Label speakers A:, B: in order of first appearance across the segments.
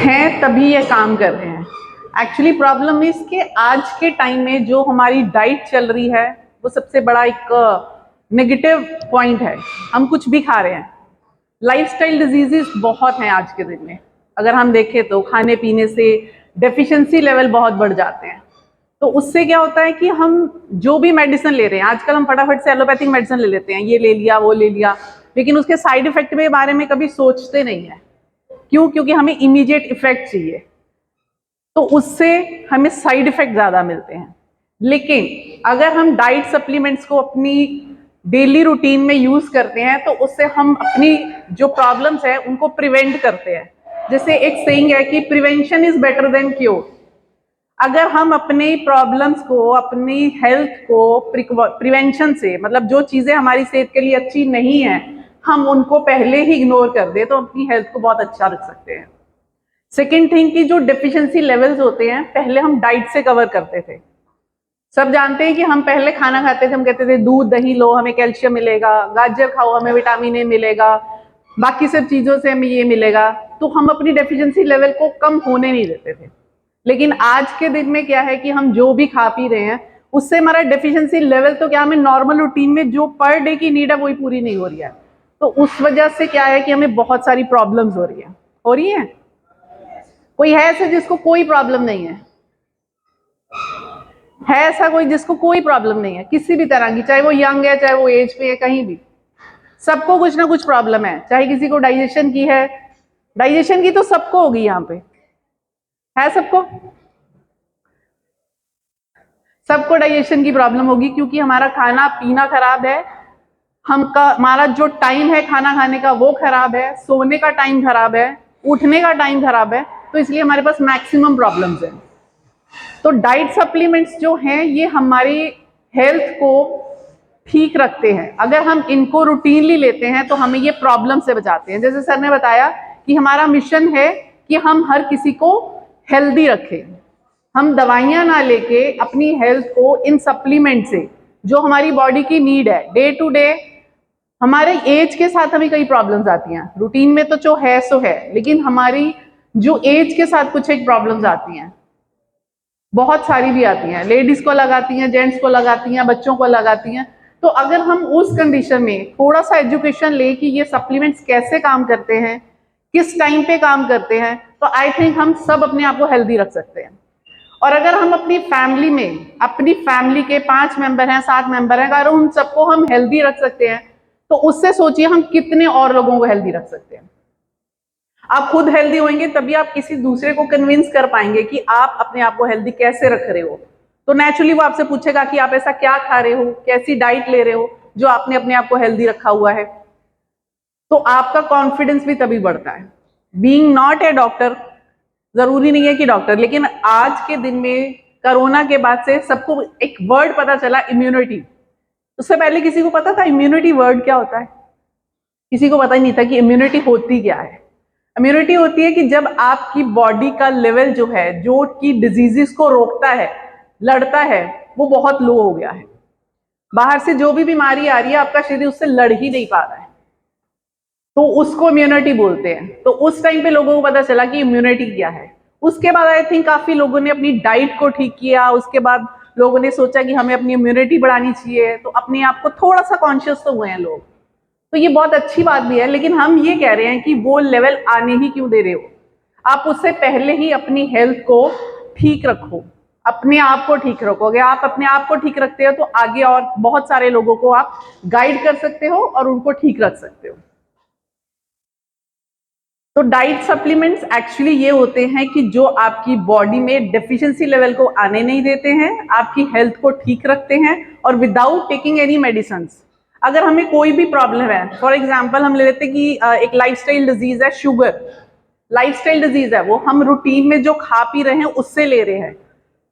A: हैं तभी ये काम कर रहे हैं। एक्चुअली प्रॉब्लम इज कि आज के टाइम में जो हमारी डाइट चल रही है वो सबसे बड़ा एक नेगेटिव पॉइंट है। हम कुछ भी खा रहे हैं। लाइफस्टाइल डिजीजेस बहुत हैं आज के दिन में। अगर हम देखें तो खाने पीने से डेफिशिएंसी लेवल बहुत बढ़ जाते हैं। तो उससे क्या होता है कि हम जो भी मेडिसिन ले रहे हैं, आजकल हम फटाफट से एलोपैथिक मेडिसिन ले लेते हैं, ये ले लिया वो ले लिया, लेकिन उसके साइड इफेक्ट के बारे में कभी सोचते नहीं है। क्यों? क्योंकि हमें इमीडिएट इफेक्ट चाहिए, तो उससे हमें साइड इफेक्ट ज्यादा मिलते हैं। लेकिन अगर हम डाइट सप्लीमेंट्स को अपनी डेली रूटीन में यूज करते हैं तो उससे हम अपनी जो प्रॉब्लम्स है उनको प्रिवेंट करते हैं। जैसे एक सेइंग है कि prevention is better than cure. अगर हम अपनी प्रॉब्लम्स को, अपनी हेल्थ को प्रिवेंशन से, मतलब जो चीजें हमारी सेहत के लिए अच्छी नहीं है, हम उनको पहले ही इग्नोर कर दे तो अपनी हेल्थ को बहुत अच्छा रख सकते हैं। सेकेंड थिंग की जो डेफिशिएंसी लेवल्स होते हैं पहले हम डाइट से कवर करते थे। सब जानते हैं कि हम पहले खाना खाते थे, हम कहते थे दूध दही लो हमें कैल्शियम मिलेगा, गाजर खाओ हमें विटामिन ए मिलेगा, बाकी सब चीजों से हमें ये मिलेगा। तो हम अपनी डेफिशिएंसी लेवल को कम होने नहीं देते थे। लेकिन आज के दिन में क्या है कि हम जो भी खा पी रहे हैं उससे हमारा डेफिशिएंसी लेवल तो क्या, हमें नॉर्मल रूटीन में जो पर डे की नीड है वही पूरी नहीं हो रही है। तो उस वजह से क्या है कि हमें बहुत सारी प्रॉब्लम्स हो रही है। कोई है ऐसे जिसको कोई प्रॉब्लम नहीं है? है ऐसा कोई जिसको कोई प्रॉब्लम नहीं है किसी भी तरह की, चाहे वो यंग है चाहे वो एज पे है, कहीं भी सबको कुछ ना कुछ प्रॉब्लम है। चाहे किसी को डाइजेशन की है, डाइजेशन की तो सबको होगी, यहाँ पे है सबको डाइजेशन की प्रॉब्लम होगी, क्योंकि हमारा खाना पीना खराब है, हमारा जो टाइम है खाना खाने का वो खराब है, सोने का टाइम खराब है, उठने का टाइम खराब है, तो इसलिए हमारे पास मैक्सिमम प्रॉब्लम्स हैं। तो डाइट सप्लीमेंट्स जो हैं ये हमारी हेल्थ को ठीक रखते हैं। अगर हम इनको रूटीनली लेते हैं तो हमें ये प्रॉब्लम से बचाते हैं। जैसे सर ने बताया कि हमारा मिशन है कि हम हर किसी को हेल्दी रखें। हम दवाइयां ना लेके अपनी हेल्थ को इन सप्लीमेंट से, जो हमारी बॉडी की नीड है डे टू डे, हमारे एज के साथ हमें कई प्रॉब्लम्स आती हैं। रूटीन में तो जो है सो है, लेकिन हमारी जो एज के साथ कुछ एक प्रॉब्लम्स आती हैं, बहुत सारी भी आती हैं, लेडीज को लगाती हैं, जेंट्स को लगाती हैं, बच्चों को लगाती हैं। तो अगर हम उस कंडीशन में थोड़ा सा एजुकेशन ले कि ये सप्लीमेंट्स कैसे काम करते हैं, किस टाइम पे काम करते हैं, तो आई थिंक हम सब अपने आप को हेल्दी रख सकते हैं। और अगर हम अपनी फैमिली में, अपनी फैमिली के 5 मेंबर हैं, 7 मेंबर हैं, अगर उन सबको हम हेल्दी रख सकते हैं तो उससे सोचिए हम कितने और लोगों को हेल्दी रख सकते हैं। आप खुद हेल्दी होंगे तभी आप किसी दूसरे को कन्विंस कर पाएंगे कि आप अपने आप को हेल्दी कैसे रख रहे हो। तो नेचुरली वो आपसे पूछेगा कि आप ऐसा क्या खा रहे हो, कैसी डाइट ले रहे हो जो आपने अपने आप को हेल्दी रखा हुआ है। तो आपका कॉन्फिडेंस भी तभी बढ़ता है। बीइंग नॉट ए डॉक्टर, जरूरी नहीं है कि डॉक्टर, लेकिन आज के दिन में कोरोना के बाद से सबको एक वर्ड पता चला, इम्यूनिटी। उससे पहले किसी को पता था इम्यूनिटी वर्ड क्या होता है? किसी को पता ही नहीं था कि इम्यूनिटी होती क्या है। इम्यूनिटी होती है कि जब आपकी बॉडी का लेवल जो है, जो कि डिजीजेस को रोकता है, लड़ता है, वो बहुत लो हो गया है। बाहर से जो भी बीमारी आ रही है आपका शरीर उससे लड़ ही नहीं पा रहा है, तो उसको इम्यूनिटी बोलते हैं। तो उस टाइम पे लोगों को पता चला कि इम्यूनिटी क्या है। उसके बाद आई थिंक काफी लोगों ने अपनी डाइट को ठीक किया, उसके बाद लोगों ने सोचा कि हमें अपनी इम्यूनिटी बढ़ानी चाहिए, तो अपने आप को थोड़ा सा कॉन्शियस तो हुए हैं लोग। तो ये बहुत अच्छी बात भी है, लेकिन हम ये कह रहे हैं कि वो लेवल आने ही क्यों दे रहे हो? आप उससे पहले ही अपनी हेल्थ को ठीक रखो, अपने आप को ठीक रखोगे। आप अपने आप को ठीक रखते हो तो आगे और बहुत सारे लोगों को आप गाइड कर सकते हो और उनको ठीक रख सकते हो। तो डाइट सप्लीमेंट्स एक्चुअली ये होते हैं कि जो आपकी बॉडी में डेफिशिएंसी लेवल को आने नहीं देते हैं, आपकी हेल्थ को ठीक रखते हैं, और विदाउट टेकिंग एनी मेडिसिन। अगर हमें कोई भी प्रॉब्लम है, फॉर एग्जांपल हम ले लेते हैं कि एक लाइफस्टाइल डिजीज है, शुगर लाइफस्टाइल डिजीज है, वो हम रूटीन में जो खा पी रहे हैं उससे ले रहे हैं।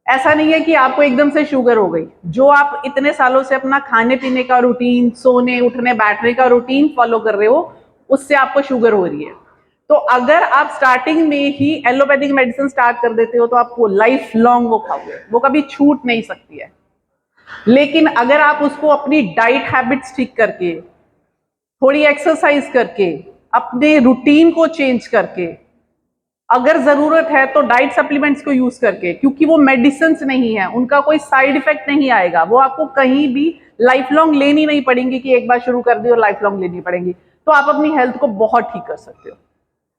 A: ऐसा नहीं है कि आपको एकदम से शुगर हो गई। जो आप इतने सालों से अपना खाने पीने का रूटीन, सोने उठने बैठने का रूटीन फॉलो कर रहे हो, उससे आपको शुगर हो रही है। तो अगर आप स्टार्टिंग में ही एलोपैथिक मेडिसिन स्टार्ट कर देते हो तो आपको लाइफ लॉन्ग वो खाओगे, वो कभी छूट नहीं सकती है। लेकिन अगर आप उसको अपनी डाइट हैबिट्स ठीक करके, थोड़ी एक्सरसाइज करके, अपने रूटीन को चेंज करके अगर जरूरत है तो डाइट सप्लीमेंट्स को यूज करके, क्योंकि वो मेडिसिन नहीं है, उनका कोई साइड इफेक्ट नहीं आएगा, वो आपको कहीं भी लाइफ लॉन्ग लेनी नहीं पड़ेंगी कि एक बार शुरू कर दी और लाइफ लॉन्ग लेनी पड़ेंगी। तो आप अपनी हेल्थ को बहुत ठीक कर सकते हो,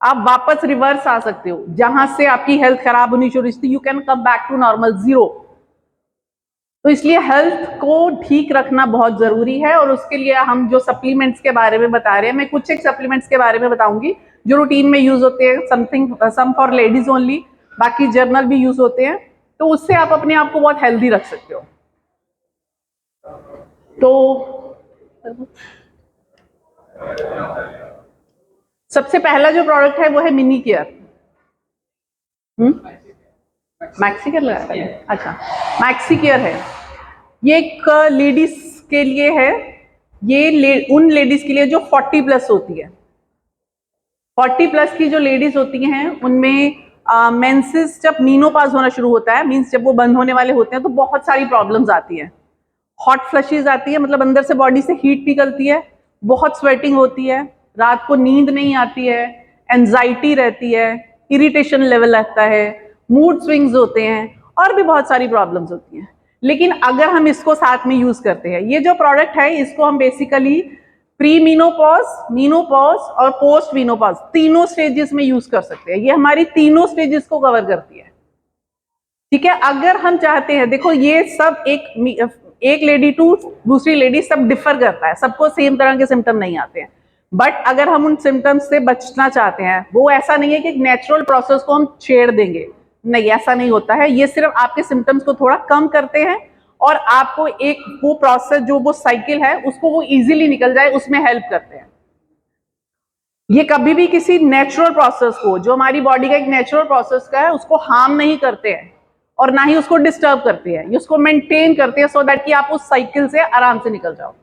A: आप वापस रिवर्स आ सकते हो, जहां से आपकी हेल्थ खराब होनी शुरू हुई थी, you can come back to normal, zero. तो इसलिए हेल्थ को ठीक रखना बहुत जरूरी है, और उसके लिए हम जो सप्लीमेंट्स के बारे में बता रहे हैं, मैं कुछ एक सप्लीमेंट्स के बारे में बताऊंगी जो रूटीन में यूज होते हैं, सम फॉर लेडीज ओनली, बाकी जर्नल भी यूज होते हैं। तो उससे आप अपने आप को बहुत हेल्दी रख सकते हो। तो सबसे पहला जो प्रोडक्ट है वो है मिनी केयर। मैक्सी केयर लगाया है, अच्छा, मैक्सी केयर है, ये एक लेडीज के लिए है, ये उन लेडीज के लिए जो 40 प्लस होती है। 40 प्लस की जो लेडीज होती हैं उनमें मेंसेस जब मीनोपॉज होना शुरू होता है, मींस जब वो बंद होने वाले होते हैं, तो बहुत सारी प्रॉब्लम्स आती हैं। हॉट फ्लशेज आती है, मतलब अंदर से बॉडी से हीट निकलती है, बहुत स्वेटिंग होती है, रात को नींद नहीं आती है, एंजाइटी रहती है, इरिटेशन लेवल रहता है, मूड स्विंग्स होते हैं, और भी बहुत सारी प्रॉब्लम्स होती हैं। लेकिन अगर हम इसको साथ में यूज करते हैं, ये जो प्रोडक्ट है इसको हम बेसिकली प्री मीनोपॉज, मीनोपॉज और पोस्ट मीनोपॉज तीनों स्टेजेस में यूज कर सकते हैं। ये हमारी तीनों स्टेजेस को कवर करती है, ठीक है। अगर हम चाहते हैं, देखो ये सब एक लेडी टू दूसरी लेडी सब डिफर करता है, सबको सेम तरह के सिम्टम नहीं आते हैं, बट अगर हम उन सिम्टम्स से बचना चाहते हैं, वो ऐसा नहीं है कि नेचुरल प्रोसेस को हम छेड़ देंगे, नहीं, ऐसा नहीं होता है। ये सिर्फ आपके सिम्टम्स को थोड़ा कम करते हैं और आपको एक वो प्रोसेस, जो वो साइकिल है, उसको वो इजीली निकल जाए, उसमें हेल्प करते हैं। ये कभी भी किसी नेचुरल प्रोसेस को, जो हमारी बॉडी का एक नेचुरल प्रोसेस का है, उसको हार्म नहीं करते हैं और ना ही उसको डिस्टर्ब करते हैं, उसको मेंटेन करते हैं, सो दैट कि आप उस साइकिल से आराम से निकल जाओ।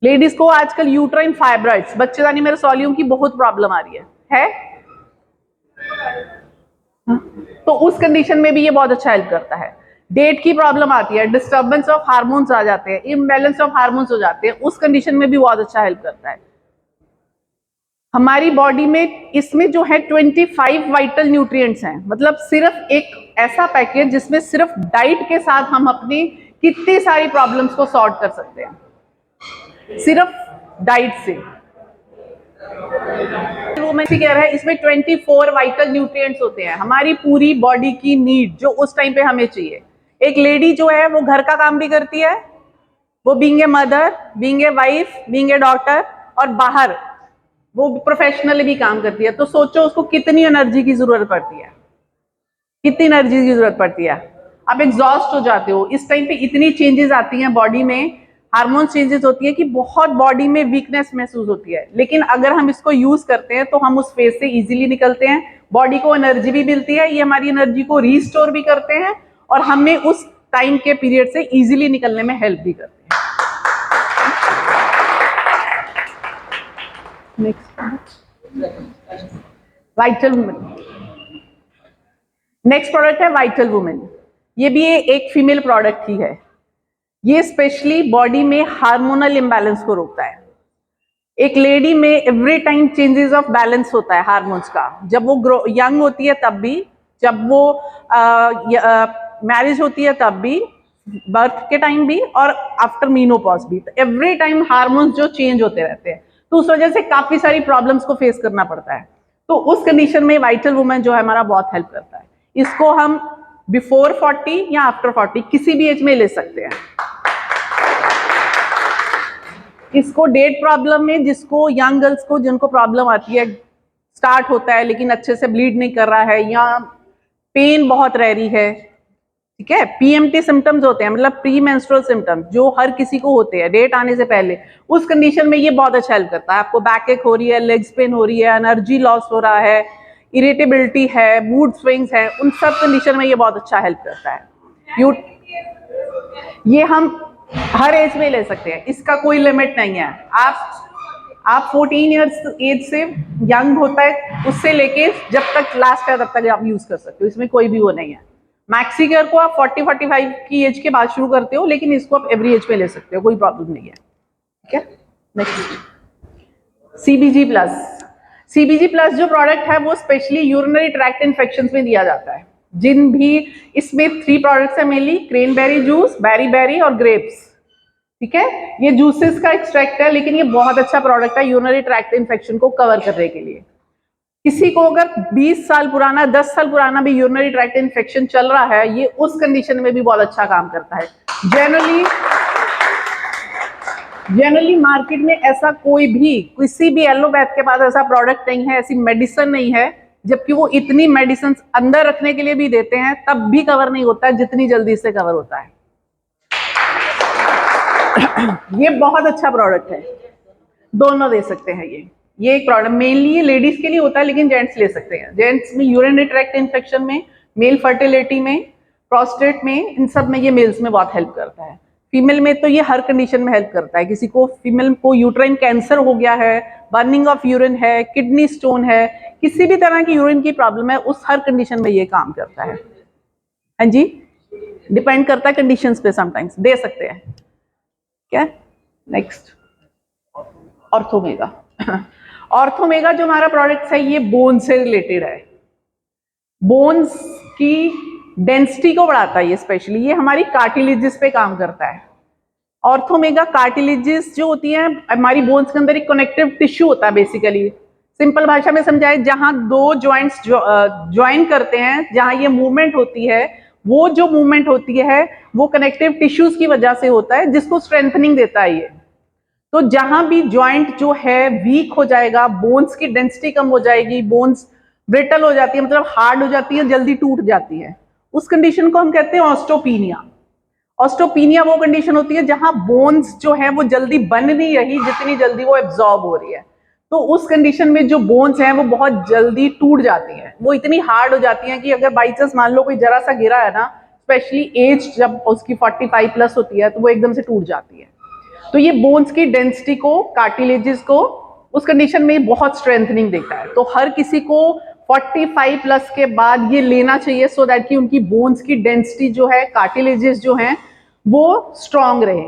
A: लेडीज को आजकल यूट्राइन फाइब्रॉइड्स, बच्चेदानी में रसौलियों की बहुत प्रॉब्लम आ रही है? तो उस कंडीशन में भी ये बहुत अच्छा हेल्प करता है। डेट की प्रॉब्लम आती है, डिस्टर्बेंस ऑफ हार्मोन्स आ जाते हैं, इम्बैलेंस ऑफ हार्मोन्स हो जाते हैं, उस कंडीशन में भी बहुत अच्छा हेल्प करता है। हमारी बॉडी में इसमें जो है 25 वाइटल न्यूट्रिएंट्स हैं, मतलब सिर्फ एक ऐसा पैकेज जिसमें सिर्फ डाइट के साथ हम अपनी कितनी सारी प्रॉब्लम्स को सॉर्ट कर सकते हैं, सिर्फ डाइट से। वो मैं कह रहा है, इसमें 24 वाइटल न्यूट्रिएंट्स होते हैं, हमारी पूरी बॉडी की नीड जो उस टाइम पे हमें चाहिए। एक लेडी जो है वो घर का काम भी करती है, वो being a mother, being a wife, being a daughter, और बाहर वो प्रोफेशनली भी काम करती है। तो सोचो उसको कितनी एनर्जी की जरूरत पड़ती है, कितनी एनर्जी की जरूरत पड़ती है। आप एग्जॉस्ट हो जाते हो, इस टाइम पे इतनी चेंजेस आती हैं बॉडी में, हार्मोन चेंजेस होती है कि बहुत बॉडी में वीकनेस महसूस होती है। लेकिन अगर हम इसको यूज करते हैं तो हम उस फेज से इजीली निकलते हैं, बॉडी को एनर्जी भी मिलती है, ये हमारी एनर्जी को रीस्टोर भी करते हैं और हमें उस टाइम के पीरियड से इजीली निकलने में हेल्प भी करते हैं। वाइटल वुमेन, नेक्स्ट प्रोडक्ट है वाइटल वुमेन। ये भी एक फीमेल प्रोडक्ट ही है। ये स्पेशली बॉडी में हार्मोनल इम्बैलेंस को रोकता है। एक लेडी में every time changes of balance होता है हार्मोन्स का, जब वो यंग होती है तब भी, जब वो मैरिज होती है तब भी, बर्थ के टाइम भी, और आफ्टर मीनोपॉज भी। तो एवरी टाइम हार्मोन्स जो चेंज होते रहते हैं, तो उस वजह से काफी सारी प्रॉब्लम्स को फेस करना पड़ता है। तो उस कंडीशन में वाइटल वुमेन जो है हमारा बहुत हेल्प करता है। इसको हम बिफोर 40 या आफ्टर 40 किसी भी एज में ले सकते हैं। इसको डेट प्रॉब्लम में, जिसको यंग गर्ल्स को जिनको प्रॉब्लम आती है, स्टार्ट होता है लेकिन अच्छे से ब्लीड नहीं कर रहा है, या पेन बहुत रह रही है, ठीक है, पीएमटी सिम्टम्स होते हैं, मतलब प्री मेंस्ट्रुअल सिम्टम्स, जो हर किसी को होते हैं डेट आने से पहले, उस कंडीशन में ये बहुत अच्छा हेल्प करता है। आपको बैक एक हो रही है, लेग्स पेन हो रही है, एनर्जी लॉस हो रहा है, इरिटेबिलिटी है, मूड स्विंग्स है, उन सब कंडीशन में ये बहुत अच्छा हेल्प करता है। ये हम हर एज में ले सकते हैं, इसका कोई लिमिट नहीं है। आप 14 ईयर्स एज से यंग होता है उससे लेके जब तक लास्ट है तब तक आप यूज कर सकते हो, इसमें कोई भी वो नहीं है। मैक्सी केयर को आप 40-45 की एज के बाद शुरू करते हो, लेकिन इसको आप एवरी एज पे ले सकते हो, कोई प्रॉब्लम नहीं है, ठीक है। Next, CBG plus. CBG plus जो प्रोडक्ट है वो स्पेशली यूरिनरी ट्रैक्ट इन्फेक्शन में दिया जाता है। जिन भी इसमें 3 प्रोडक्ट्स है मेनली, क्रेनबेरी जूस, बेरी और ग्रेप्स। ठीक है, ये जूसेस का एक्सट्रैक्ट है, लेकिन ये बहुत अच्छा प्रोडक्ट है यूरिनरी ट्रैक्ट इन्फेक्शन को कवर करने के लिए। किसी को अगर 20 साल पुराना, 10 साल पुराना भी यूरिनरी ट्रैक्ट इन्फेक्शन चल रहा है, ये उस कंडीशन में भी बहुत अच्छा काम करता है। जनरली मार्केट में ऐसा कोई भी किसी भी एलोपैथ के पास ऐसा प्रोडक्ट नहीं है, ऐसी मेडिसिन नहीं है, जबकि वो इतनी मेडिसिन अंदर रखने के लिए भी देते हैं तब भी कवर नहीं होता है जितनी जल्दी से कवर होता है। ये बहुत अच्छा प्रोडक्ट है, दोनों दे सकते हैं। ये एक प्रोडक्ट मेनली लेडीज के लिए होता है, लेकिन जेंट्स ले सकते हैं। जेंट्स में यूरिनरी ट्रैक्ट इन्फेक्शन में, मेल फर्टिलिटी में, प्रोस्टेट में, इन सब में ये मेल्स में बहुत हेल्प करता है। फीमेल में तो ये हर कंडीशन में हेल्प करता है। किसी को, फीमेल को यूट्राइन कैंसर हो गया है, बर्निंग ऑफ यूरिन है, किडनी स्टोन है, किसी भी तरह की यूरिन की प्रॉब्लम है, उस हर कंडीशन में ये काम करता है। हाँ जी, डिपेंड करता है कंडीशंस पे, समटाइम्स दे सकते हैं। क्या नेक्स्ट, ऑर्थोमेगा। ऑर्थोमेगा जो हमारा प्रोडक्ट है ये बोन से रिलेटेड है। बोन्स की डेंसिटी को बढ़ाता है ये स्पेशली, ये हमारी कार्टिलेजेस पे काम करता है। ऑर्थोमेगा कार्टिलेजेस जो होती हैं हमारी बोन्स के अंदर, एक कनेक्टिव टिश्यू होता है बेसिकली। सिंपल भाषा में समझाए, जहां दो जॉइंट्स ज्वाइन करते हैं, जहां ये मूवमेंट होती है, वो जो मूवमेंट होती है वो कनेक्टिव टिश्यूज की वजह से होता है, जिसको स्ट्रेंथनिंग देता है ये। तो जहां भी जॉइंट जो है वीक हो जाएगा, बोन्स की डेंसिटी कम हो जाएगी, बोन्स ब्रिटल हो जाती है, मतलब हार्ड हो जाती है, जल्दी टूट जाती है, उस कंडीशन को हम कहते हैं ऑस्टोपीनिया। ऑस्टोपीनिया वो कंडीशन होती है जहां बोन्स जो है वो जल्दी बन नहीं रही जितनी जल्दी वो एब्जॉर्ब हो रही है। तो उस कंडीशन में जो बोन्स हैं वो बहुत जल्दी टूट जाती हैं, वो इतनी हार्ड हो जाती हैं कि अगर बाई चांस मान लो कोई जरा सा गिरा है ना, स्पेशली एज जब उसकी 45 प्लस होती है, तो वो एकदम से टूट जाती है। तो ये बोन्स की डेंसिटी को, कार्टिलेजेस को उस कंडीशन में बहुत स्ट्रेंथनिंग देता है। तो हर किसी को 45 प्लस के बाद ये लेना चाहिए, सो दैट कि उनकी बोन्स की डेंसिटी जो है, कार्टिलेजेस जो हैं वो स्ट्रांग रहे।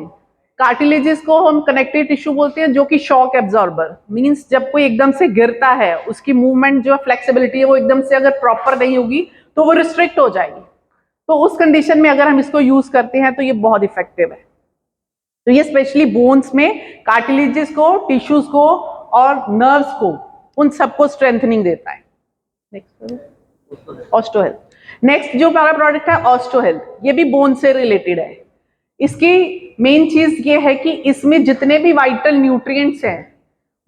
A: कार्टिलेजेस को हम कनेक्टिव टिश्यू बोलते हैं, जो कि शॉक एब्जॉर्बर, मींस जब कोई एकदम से गिरता है, उसकी मूवमेंट जो फ्लेक्सिबिलिटी है वो एकदम से अगर प्रॉपर नहीं होगी तो वो रिस्ट्रिक्ट हो जाएगी। तो उस कंडीशन में अगर हम इसको यूज करते हैं तो ये बहुत इफेक्टिव है। तो ये स्पेशली बोन्स में कार्टिलेजेस को, टिश्यूज को और नर्व्स को, उन सबको स्ट्रेंथनिंग देता है। Next, osteo health. नेक्स्ट जो हमारा प्रोडक्ट है ऑस्टो हेल्थ, ये भी बोन से रिलेटेड है। इसकी मेन चीज ये है कि इसमें जितने भी वाइटल न्यूट्रिएंट्स हैं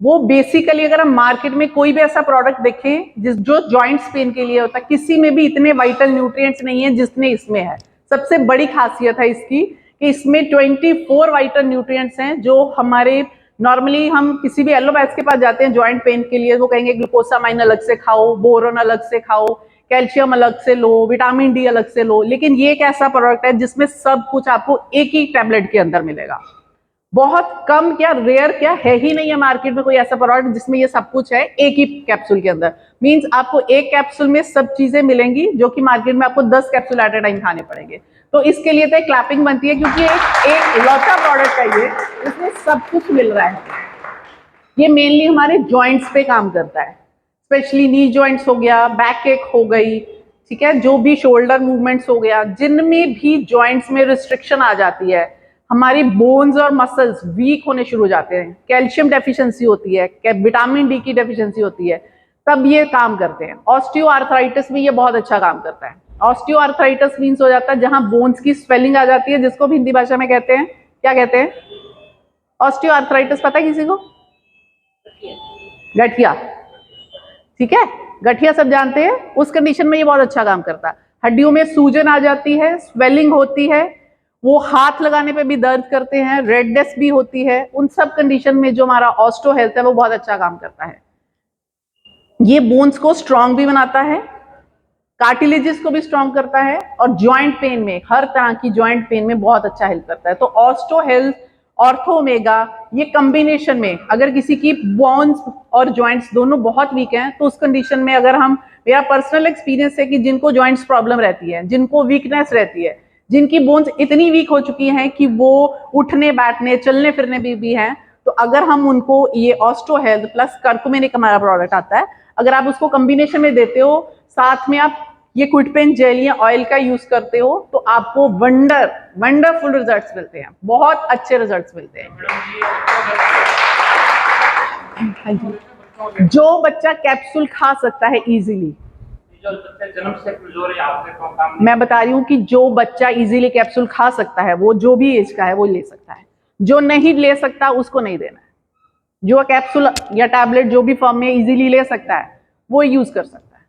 A: वो बेसिकली, अगर हम मार्केट में कोई भी ऐसा प्रोडक्ट देखें जो जॉइंट्स पेन के लिए होता है, किसी में भी इतने वाइटल न्यूट्रिएंट्स नहीं है जितने इसमें है। सबसे बड़ी खासियत है इसकी कि इसमें 24 वाइटल न्यूट्रिएंट्स हैं, जो हमारे नॉर्मली हम किसी भी एलोपैथ के पास जाते हैं जॉइंट पेन के लिए, वो कहेंगे ग्लूकोसामाइन अलग से खाओ, बोरोन अलग से खाओ, कैल्शियम अलग से लो, विटामिन डी अलग से लो। लेकिन ये एक ऐसा प्रोडक्ट है जिसमें सब कुछ आपको एक ही टैबलेट के अंदर मिलेगा। बहुत कम, क्या रेयर, क्या है ही नहीं है मार्केट में कोई ऐसा प्रोडक्ट जिसमें ये सब कुछ है एक ही कैप्सूल के अंदर। मींस आपको एक कैप्सूल में सब चीजें मिलेंगी, जो कि मार्केट में आपको 10 कैप्सूल एट ए टाइम खाने पड़ेंगे। तो इसके लिए तो एक क्लैपिंग बनती है, क्योंकि एक लौटा प्रोडक्ट है ये, इसमें सब कुछ मिल रहा है। ये मेनली हमारे जॉइंट्स पे काम करता है, स्पेशली नी जॉइंट्स हो गया, बैक एक हो गई, ठीक है, जो भी शोल्डर मूवमेंट्स हो गया, जिनमें भी जॉइंट्स में रिस्ट्रिक्शन आ जाती है, हमारी बोन्स और मसल्स वीक होने शुरू हो जाते हैं, कैल्शियम डेफिशिएंसी होती है, विटामिन डी की डेफिशिएंसी होती है, तब ये काम करते हैं। ऑस्टियोआर्थराइटिस में ये बहुत अच्छा काम करता है। ऑस्टियोआर्थराइटिस मीन्स हो जाता है जहां बोन्स की स्वेलिंग आ जाती है, जिसको भी हिंदी भाषा में कहते हैं, क्या कहते हैं? ऑस्टियोआर्थराइटिस पता है किसी को? गठिया, ठीक है, गठिया सब जानते हैं। उस कंडीशन में ये बहुत अच्छा काम करता है। हड्डियों में सूजन आ जाती है, स्वेलिंग होती है, वो हाथ लगाने पे भी दर्द करते हैं, रेडनेस भी होती है, उन सब कंडीशन में जो हमारा ऑस्टो हेल्थ है वो बहुत अच्छा काम करता है। ये बोन्स को स्ट्रांग भी बनाता है, कार्टिलेजेस को भी स्ट्रांग करता है, और जॉइंट पेन में, हर तरह की जॉइंट पेन में बहुत अच्छा हेल्प करता है। तो ऑस्टो हेल्थ, ऑर्थोमेगा, ये कॉम्बिनेशन में अगर किसी की बोन्स और जॉइंट्स दोनों बहुत वीक हैं, तो उस कंडीशन में अगर हम, मेरा पर्सनल एक्सपीरियंस है कि जिनको जॉइंट्स प्रॉब्लम रहती है, जिनको वीकनेस रहती है, जिनकी बोन्स इतनी वीक हो चुकी हैं कि वो उठने बैठने चलने फिरने भी हैं, तो अगर हम उनको ये ऑस्ट्रो हेल्थ प्लस कर्कुमिन एक हमारा प्रोडक्ट आता है, अगर आप उसको कॉम्बिनेशन में देते हो, साथ में आप ये क्विटपेन जेल या ऑयल का यूज करते हो, तो आपको वंडरफुल रिजल्ट्स मिलते हैं, बहुत अच्छे रिजल्ट्स मिलते हैं। हाँ जी, जो बच्चा कैप्सूल खा सकता है इजीली, मैं बता रही हूँ कि जो बच्चा इजीली कैप्सूल खा सकता है, वो जो भी एज का है वो ले सकता है, जो नहीं ले सकता उसको नहीं देना है। जो कैप्सूल या टैबलेट जो भी फॉर्म में इजीली ले सकता है वो यूज कर सकता है,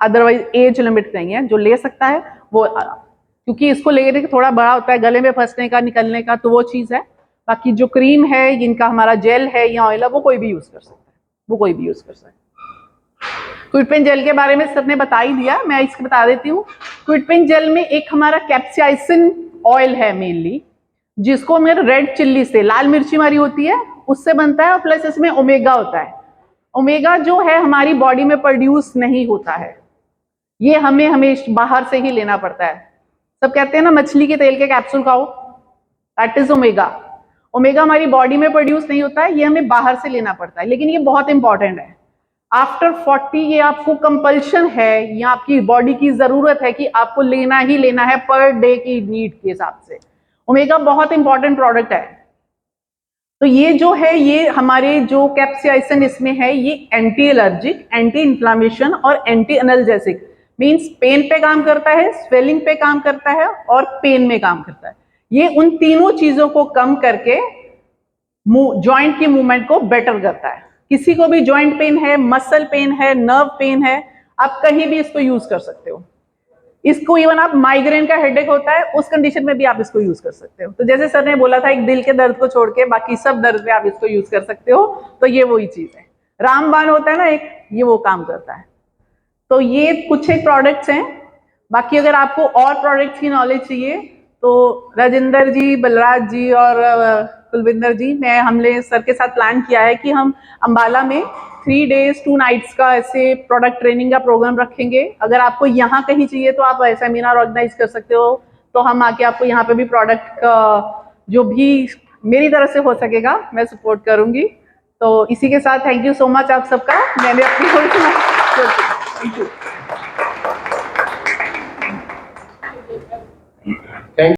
A: अदरवाइज एज लिमिट नहीं है, जो ले सकता है वो, क्योंकि इसको लेने का थोड़ा बड़ा होता है, गले में फंसने का, निकलने का, तो वो चीज़ है। बाकी जो क्रीम है, इनका हमारा जेल है या ऑयल है, वो कोई भी यूज कर सकता है, वो कोई भी यूज कर सकता है। क्विटपेन जेल के बारे में सबने बता ही दिया, मैं इसको बता देती हूँ। क्विटपेन जेल में एक हमारा कैप्साइसिन ऑयल है मेनली, जिसको मेरे रेड चिल्ली से, लाल मिर्ची हमारी होती है उससे बनता है, और प्लस इसमें ओमेगा होता है। ओमेगा जो है हमारी बॉडी में प्रोड्यूस नहीं होता है, ये हमें हमेशा बाहर से ही लेना पड़ता है। सब कहते हैं ना मछली के तेल के कैप्सूल खाओ, दैट इज ओमेगा। ओमेगा हमारी बॉडी में प्रोड्यूस नहीं होता है, ये हमें बाहर से लेना पड़ता है, लेकिन ये बहुत इंपॉर्टेंट है। आफ्टर 40 ये आपको कंपल्शन है, या आपकी बॉडी की जरूरत है कि आपको लेना ही लेना है पर डे की नीड के हिसाब से। ओमेगा बहुत इंपॉर्टेंट प्रोडक्ट है। तो ये जो है, ये हमारे जो कैप्साइसिन इसमें है, ये एंटी एलर्जिक, एंटी इन्फ्लामेशन और एंटी एनाल्जेसिक, मींस पेन पे काम करता है, स्वेलिंग पे काम करता है और पेन में काम करता है। ये उन तीनों चीजों को कम करके जॉइंट की मूवमेंट को बेटर करता है। किसी को भी जॉइंट पेन है, मसल पेन है, नर्व पेन है, आप कहीं भी इसको यूज कर सकते हो। इसको इवन आप माइग्रेन का हेडेक होता है उस कंडीशन में भी आप इसको यूज कर सकते हो। तो जैसे सर ने बोला था, एक दिल के दर्द को छोड़ के बाकी सब दर्द में आप इसको यूज कर सकते हो, तो ये वही चीज है। रामबाण होता है ना एक, ये वो काम करता है। तो ये कुछ एक प्रोडक्ट्स हैं। बाकी अगर आपको और प्रोडक्ट्स की नॉलेज चाहिए तो राजेंद्र जी, बलराज जी और कुलविंदर जी, हमने सर के साथ प्लान किया है कि हम अंबाला में 3 days 2 nights का ऐसे प्रोडक्ट ट्रेनिंग का प्रोग्राम रखेंगे। अगर आपको यहाँ कहीं चाहिए तो आप सेमिनार ऑर्गेनाइज कर सकते हो, तो हम आके आपको यहाँ पे भी प्रोडक्ट का जो भी मेरी तरफ से हो सकेगा मैं सपोर्ट करूंगी। तो इसी के साथ थैंक यू सो मच आप सबका। मैंने अपनी थैंक यू।